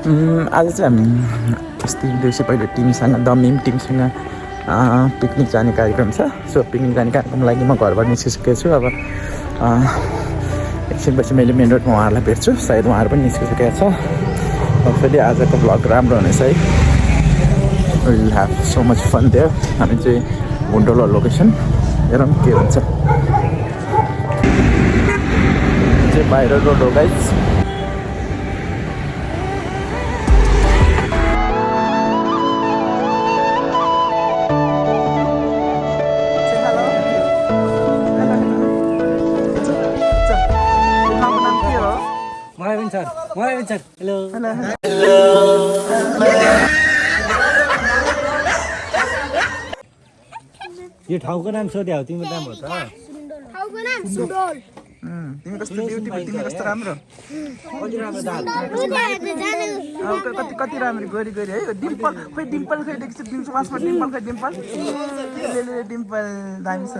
आज चाहिँ हामी अस्ति 2 दिवस पहिले टिमसँग दमिम टिमसँग पिकनिक जाने कार्यक्रम छ। सो पिकनिक जाने कार्यक्रमको लागि म घरबाट निस्किसकेको छु। अब एकछिनपछि मैले मेन रोडमा उहाँहरूलाई भेट्छु। सायद उहाँहरू पनि निस्किसकेको छ। फेरि आजको भ्लग राम्रो हुनेछ है। Will have so much fun there. हामी चाहिँ भुन्डोल लोकेसन हेरौँ के हुन्छ। चाहिँ बाहिर रोड हो गाइस। Hello. यो ठाउँको नाम सोध्या हो तिम्रो नाम हो त? ठाउँको नाम भुन्डोल। तिमी कस्तो ब्युटिफुल, तिमी कस्तो राम्रो। कति राम्रो दाल। कति राम्रो गोरी गोरी है। डिम्पल खोइ डिम्पल खोइ देख्छु तिम्रो वासमा डिम्पल खोइ डिम्पल। डिम्पल दामी छ।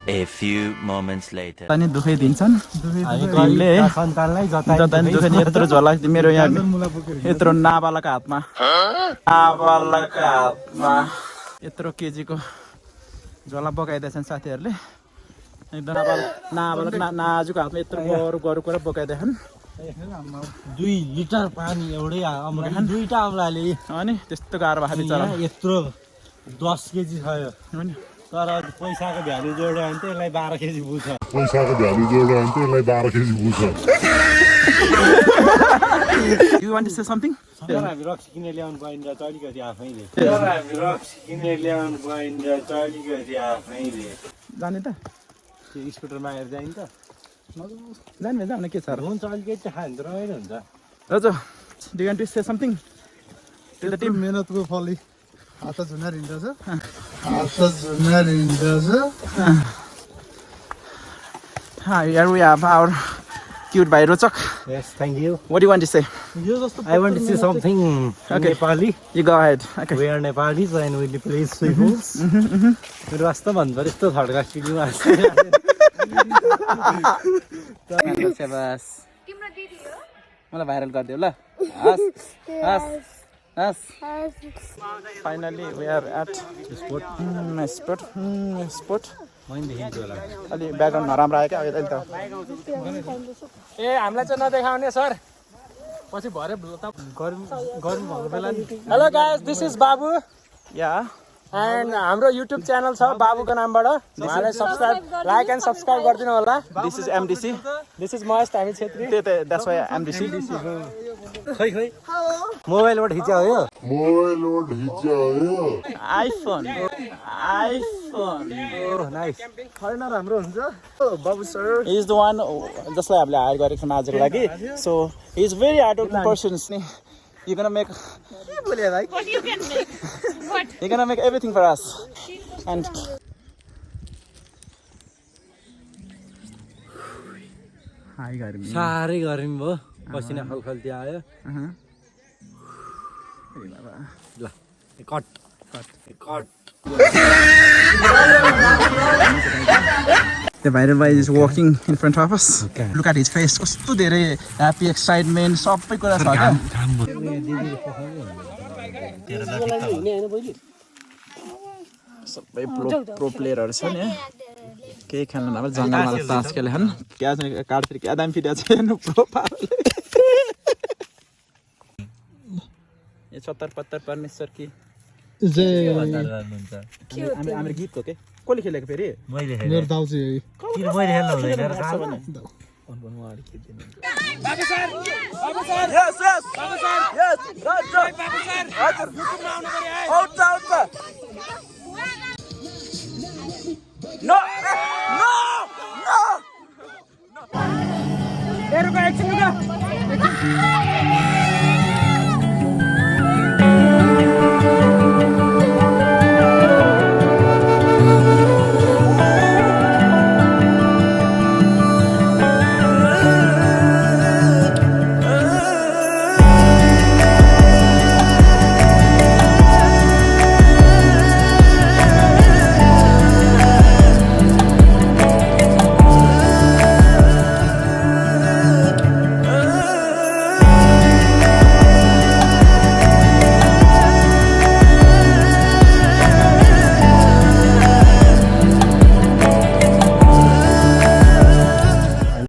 A few moments later. तनी दुखै दिन्छन् तिमीले सन्तानलाई जता नि दुखै यत्रो झोला मेरो यहाँ यत्रो नाबालका हातमा यत्रो केजीको झोला बोकाइदिएछन् साथीहरूले। एकदम नाबालक नाजुक हातमा यत्रो गरु कुरा बोकाइदिएछन्। 2 लिटर पानी एउटै अमला 2टा अमलाले अनि त्यस्तो गाह्रो भएको बिचरा यत्रो 10 केजी खायो अनि तर पैसाको भ्यालु जोड्यो भने त्यसलाई 12 केजी पुग्छ। पैसाको भ्यालु जोड्यो भने त्यसलाई 12 केजी पुग्छ। You want to say something? हामी रक्सी किनेर ल्याउनु पाइन्छ अलिकति आफैले। हामी रक्सी किनेर ल्याउनु पाइन्छ अलिकति आफैले। जाने त त्यो स्कुटर मागेर जाइन्छ जाने जाने के छ र हुन्छ अलिकति खान्छ रमाइलो हुन्छ। रजो do you want to say something to the team? मेहनतको फली हात झुनार हिँड्दछ। Here we have our cute by Rochak. Yes, thank you. What do you want to say? I want to say something in Nepali. You go ahead. Okay. We are Nepalis and we play swimmers. मेरो वास्तव भन्दा यस्तो थड्का सिडीमा आछ। शाबास। तिम्रो दिदी हो? मलाई भाइरल गरिदेऊ ल। हस हस हस। Finally we are at spot. मैले देखिन्छु होला। अलि ब्याकग्राउन्ड नराम्रो आयो क्या अहिले त। ए हामीलाई चाहिँ नदेखाउने सर। पछि भरे गरौँ भएको बेला नि। हेलो गाइस, दिस इज बाबु। Yeah. एन्ड हाम्रो युट्युब च्यानल छ बाबुको नामबाट। उहाँलाई सब्स्क्राइब लाइक एन्ड सब्स्क्राइब गरिदिनु होला। This is MDC. This is Mahesh हामी छेत्री। That's why MDC. खै मोबाइलबाट खिच्यो हो यो? iPhone. Oh nice. फरेनर राम्रो हुन्छ। बाबु sir he is the one जसलाई हामीले हायर गरेको छौँ आजको लागि। So he is very hardworking person. You're gonna make What you can make? What? you're gonna make everything for us. And high गर्मी साह्रै गर्मी भयो। पसिना खलखल्ती आयो। ल cut The viral boy is walking in front of us. Look at his face. कस्तो धेरै happy excitement सबै कुरा छ क्या। सबै प्रो प्लेयरहरु छ नि। केही खेल्न नभए जङ्गलमा तास खेलेछन्। क्या चाहिँ कार्ड फेरि क्या दामी फिटिया छ हेर्नु प्रो पावरले। ये छत्तर पत्तर परमेश्वर की हाम्रो गीतको के कसले खेलेको फेरि? मैले मेरो दाउजी किन मैले खेल्नु हुँदैन र बाबु sir Yes, yes. Babu sir. Yes, Babu sir. YouTube मा आउनु पर्यो है. आउँछ No! रुको एकछिन रुको.